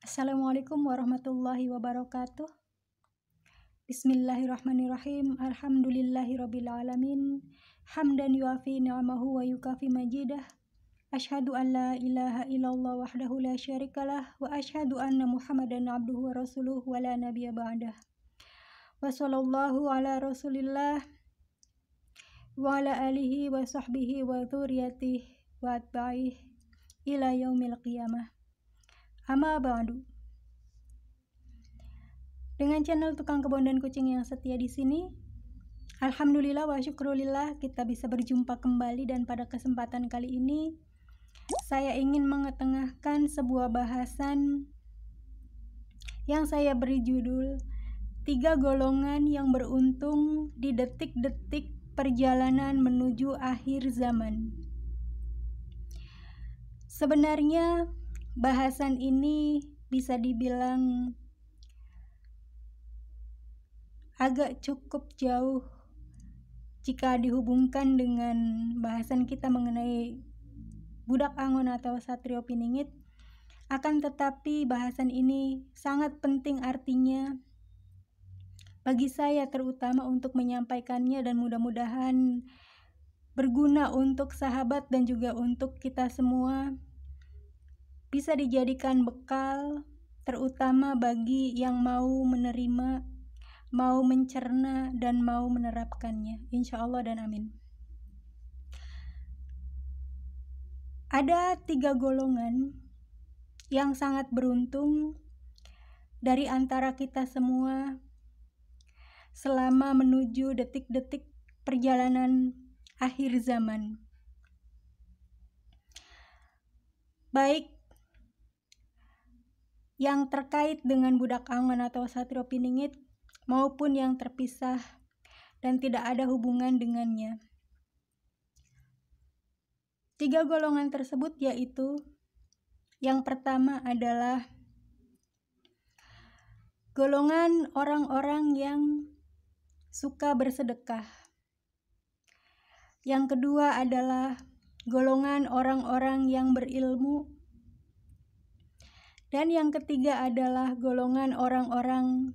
Assalamualaikum warahmatullahi wabarakatuh. Bismillahirrahmanirrahim. Alhamdulillahirabbil alamin. Hamdan yuafi ni'amahu wa yukafi majidah. Asyhadu an la ilaha illallah wahdahu la syarikalah wa asyhadu anna Muhammadan abduhu wa rasuluh wa la nabiyya ba'dah. Wa sallallahu ala Rasulillah wa ala alihi wa sahbihi wa dzurriyyatihi wa atba'ihi ila yaumil qiyamah. Amma ba'du. Dengan channel Tukang Kebun dan Kucing yang setia di sini, alhamdulillah wa syukrulillah kita bisa berjumpa kembali, dan pada kesempatan kali ini saya ingin mengetengahkan sebuah bahasan yang saya beri judul 3 golongan yang beruntung di detik-detik perjalanan menuju akhir zaman. Sebenarnya bahasan ini bisa dibilang agak cukup jauh jika dihubungkan dengan bahasan kita mengenai budak angon atau satrio piningit. Akan tetapi bahasan ini sangat penting artinya bagi saya, terutama untuk menyampaikannya, dan mudah-mudahan berguna untuk sahabat dan juga untuk kita semua, bisa dijadikan bekal terutama bagi yang mau menerima, mau mencerna, dan mau menerapkannya, insya Allah dan amin. Ada 3 golongan yang sangat beruntung dari antara kita semua selama menuju detik-detik perjalanan akhir zaman. Baik yang terkait dengan budak angon atau satrio piningit maupun yang terpisah dan tidak ada hubungan dengannya. 3 golongan tersebut yaitu, yang pertama adalah golongan orang-orang yang suka bersedekah. Yang kedua adalah golongan orang-orang yang berilmu. Dan yang ketiga adalah golongan orang-orang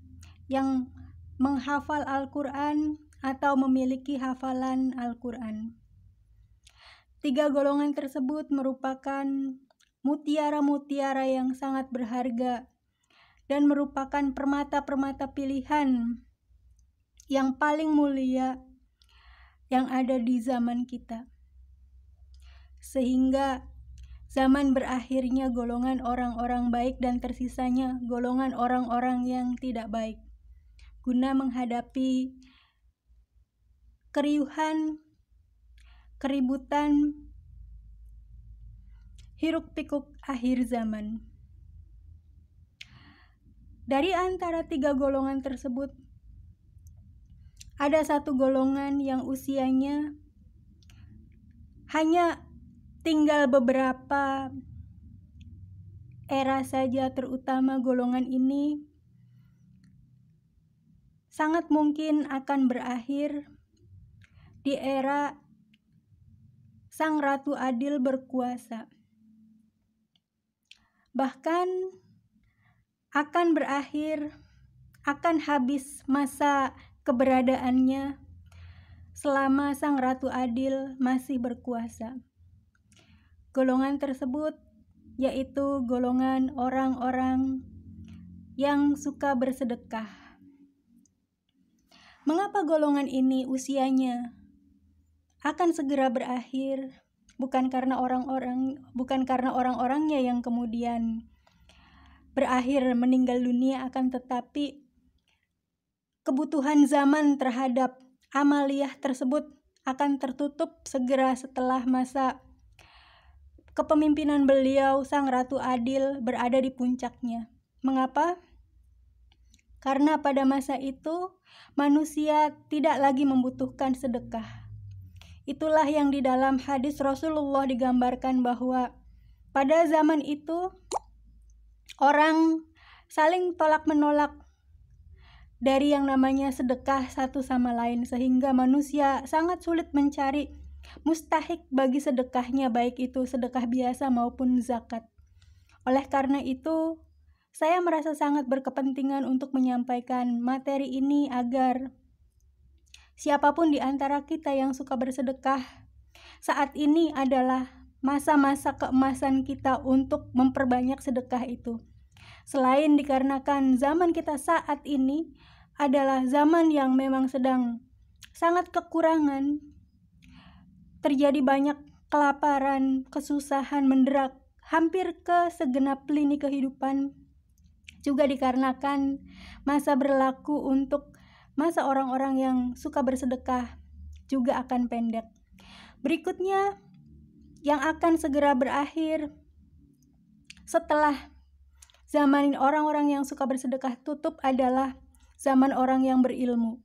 yang menghafal Al-Quran atau memiliki hafalan Al-Quran. 3 golongan tersebut merupakan mutiara-mutiara yang sangat berharga dan merupakan permata-permata pilihan yang paling mulia yang ada di zaman kita. Sehingga zaman berakhirnya golongan orang-orang baik dan tersisanya golongan orang-orang yang tidak baik, guna menghadapi keriuhan, keributan, hiruk-pikuk akhir zaman. Dari antara 3 golongan tersebut, ada 1 golongan yang usianya hanya tinggal beberapa era saja, terutama golongan ini sangat mungkin akan berakhir di era Sang Ratu Adil berkuasa. Bahkan akan berakhir, akan habis masa keberadaannya selama Sang Ratu Adil masih berkuasa. Golongan tersebut yaitu golongan orang-orang yang suka bersedekah. Mengapa golongan ini usianya akan segera berakhir? Bukan karena orang-orangnya yang kemudian berakhir meninggal dunia, akan tetapi kebutuhan zaman terhadap amaliyah tersebut akan tertutup segera setelah masa kepemimpinan beliau Sang Ratu Adil berada di puncaknya. Mengapa? Karena pada masa itu manusia tidak lagi membutuhkan sedekah. Itulah yang di dalam hadis Rasulullah digambarkan bahwa pada zaman itu orang saling tolak-menolak dari yang namanya sedekah satu sama lain, sehingga manusia sangat sulit mencari mustahik bagi sedekahnya, baik itu sedekah biasa maupun zakat. Oleh karena itu, Saya merasa sangat berkepentingan untuk menyampaikan materi ini agar siapapun di antara kita yang suka bersedekah, saat ini adalah masa-masa keemasan kita untuk memperbanyak sedekah itu. Selain dikarenakan zaman kita saat ini adalah zaman yang memang sedang sangat kekurangan, terjadi banyak kelaparan, kesusahan, menderak hampir ke segenap lini kehidupan, juga dikarenakan masa berlaku untuk masa orang-orang yang suka bersedekah juga akan pendek. Berikutnya yang akan segera berakhir setelah zaman orang-orang yang suka bersedekah tutup adalah zaman orang yang berilmu.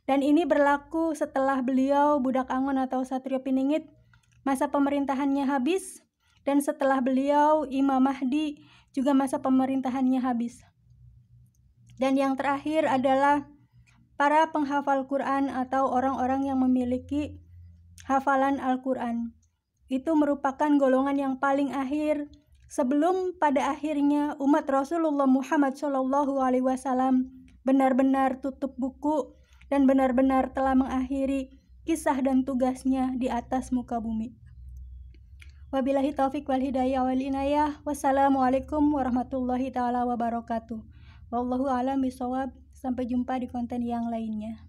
Dan ini berlaku setelah beliau Budak Angon atau Satrio Piningit masa pemerintahannya habis, dan setelah beliau Imam Mahdi juga masa pemerintahannya habis. Dan yang terakhir adalah para penghafal Quran atau orang-orang yang memiliki hafalan Al-Quran. Itu merupakan golongan yang paling akhir sebelum pada akhirnya umat Rasulullah Muhammad SAW benar-benar tutup buku dan benar-benar telah mengakhiri kisah dan tugasnya di atas muka bumi. Wabillahi taufiq wal hidayah wal inayah. Wassalamualaikum warahmatullahi taala wabarakatuh. Wallahu a'lam bishawab. Sampai jumpa di konten yang lainnya.